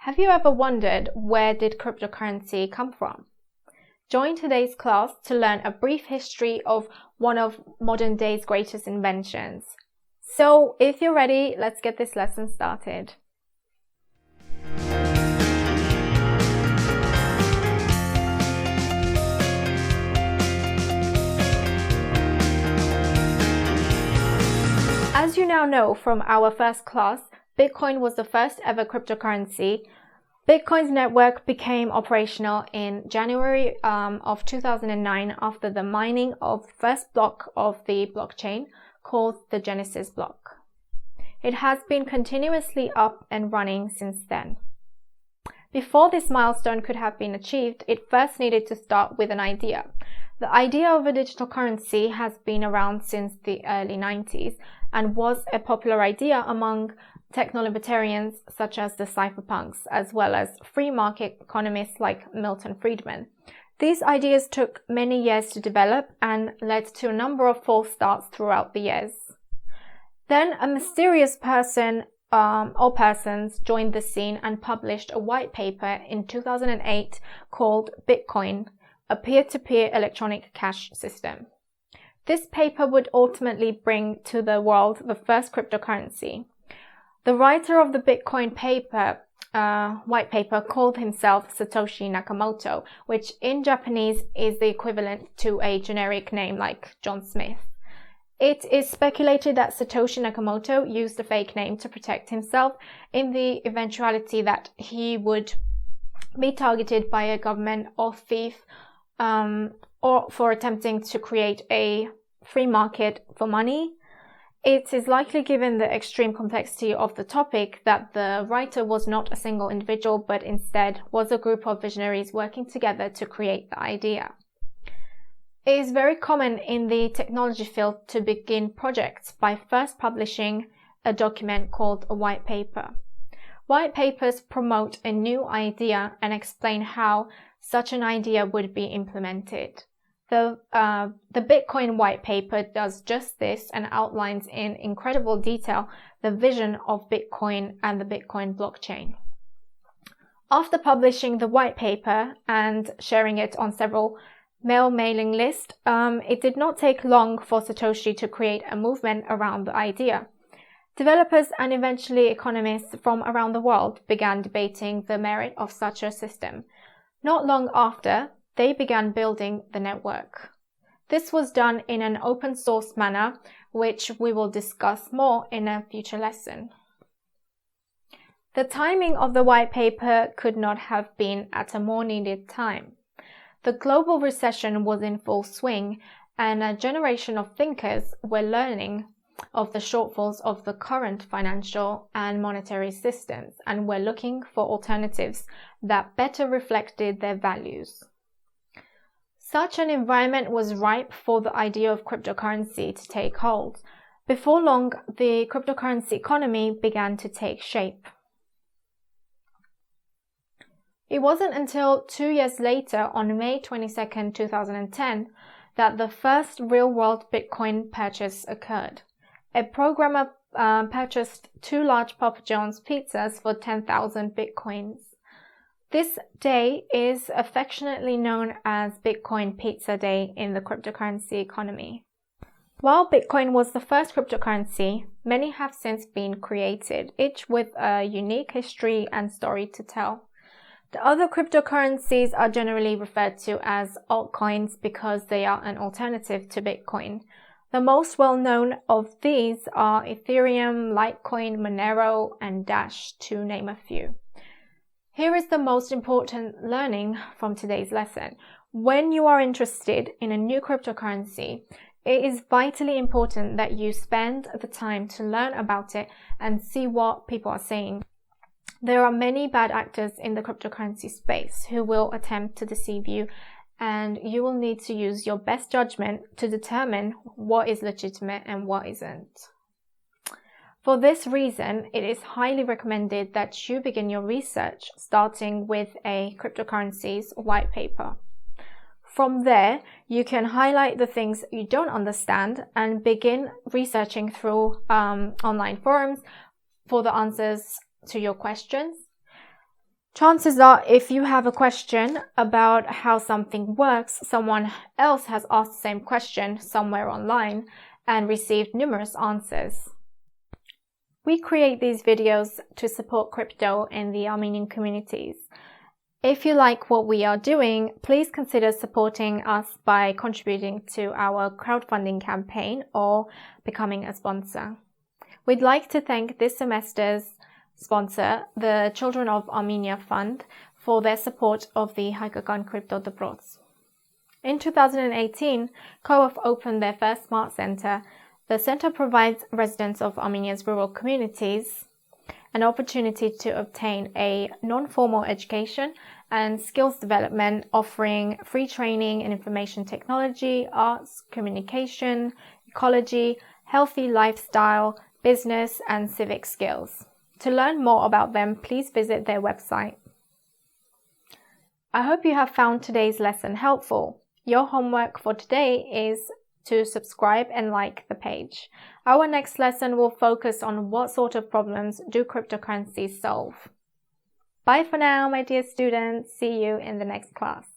Have you ever wondered, where did cryptocurrency come from? Join today's class to learn a brief history of one of modern day's greatest inventions. So, if you're ready, let's get this lesson started. As you now know from our first class, Bitcoin was the first ever cryptocurrency. Bitcoin's network became operational in January of 2009 after the mining of the first block of the blockchain, called the Genesis block. It has been continuously up and running since then. Before this milestone could have been achieved, it first needed to start with an idea. The idea of a digital currency has been around since the early 90s and was a popular idea among techno-libertarians such as the cypherpunks, as well as free market economists like Milton Friedman. These ideas took many years to develop and led to a number of false starts throughout the years. Then a mysterious person or persons joined the scene and published a white paper in 2008 called Bitcoin, a peer-to-peer electronic cash system. This paper would ultimately bring to the world the first cryptocurrency. The writer of the Bitcoin paper, white paper, called himself Satoshi Nakamoto, which in Japanese is the equivalent to a generic name like John Smith. It is speculated that Satoshi Nakamoto used a fake name to protect himself in the eventuality that he would be targeted by a government or thief or for attempting to create a free market for money. It is likely, given the extreme complexity of the topic, that the writer was not a single individual, but instead was a group of visionaries working together to create the idea. It is very common in the technology field to begin projects by first publishing a document called a white paper. White papers promote a new idea and explain how such an idea would be implemented. The Bitcoin white paper does just this and outlines in incredible detail the vision of Bitcoin and the Bitcoin blockchain. After publishing the white paper and sharing it on several mailing lists, it did not take long for Satoshi to create a movement around the idea. Developers and eventually economists from around the world began debating the merit of such a system. Not long after, they began building the network. This was done in an open source manner, which we will discuss more in a future lesson. The timing of the white paper could not have been at a more needed time. The global recession was in full swing, and a generation of thinkers were learning of the shortfalls of the current financial and monetary systems and were looking for alternatives that better reflected their values. Such an environment was ripe for the idea of cryptocurrency to take hold. Before long, the cryptocurrency economy began to take shape. It wasn't until 2 years later, on May 22, 2010, that the first real-world Bitcoin purchase occurred. A programmer purchased 2 large Papa John's pizzas for 10,000 Bitcoins. This day is affectionately known as Bitcoin Pizza Day in the cryptocurrency economy. While Bitcoin was the first cryptocurrency, many have since been created, each with a unique history and story to tell. The other cryptocurrencies are generally referred to as altcoins because they are an alternative to Bitcoin. The most well-known of these are Ethereum, Litecoin, Monero, and Dash, to name a few. Here is the most important learning from today's lesson. When you are interested in a new cryptocurrency, it is vitally important that you spend the time to learn about it and see what people are saying. There are many bad actors in the cryptocurrency space who will attempt to deceive you, and you will need to use your best judgment to determine what is legitimate and what isn't. For this reason, it is highly recommended that you begin your research starting with a cryptocurrency's white paper. From there, you can highlight the things you don't understand and begin researching through online forums for the answers to your questions. Chances are, if you have a question about how something works, someone else has asked the same question somewhere online and received numerous answers. We create these videos to support crypto in the Armenian communities. If you like what we are doing, please consider supporting us by contributing to our crowdfunding campaign or becoming a sponsor. We'd like to thank this semester's sponsor, the Children of Armenia Fund, for their support of the Հայկական Crypto Դպրոց. In 2018, Co-op opened their first Smart Center. The center provides residents of Armenia's rural communities an opportunity to obtain a non-formal education and skills development, offering free training in information technology, arts, communication, ecology, healthy lifestyle, business, and civic skills. To learn more about them, please visit their website. I hope you have found today's lesson helpful. Your homework for today is to subscribe and like the page. Our next lesson will focus on what sort of problems do cryptocurrencies solve. Bye for now, my dear students. See you in the next class.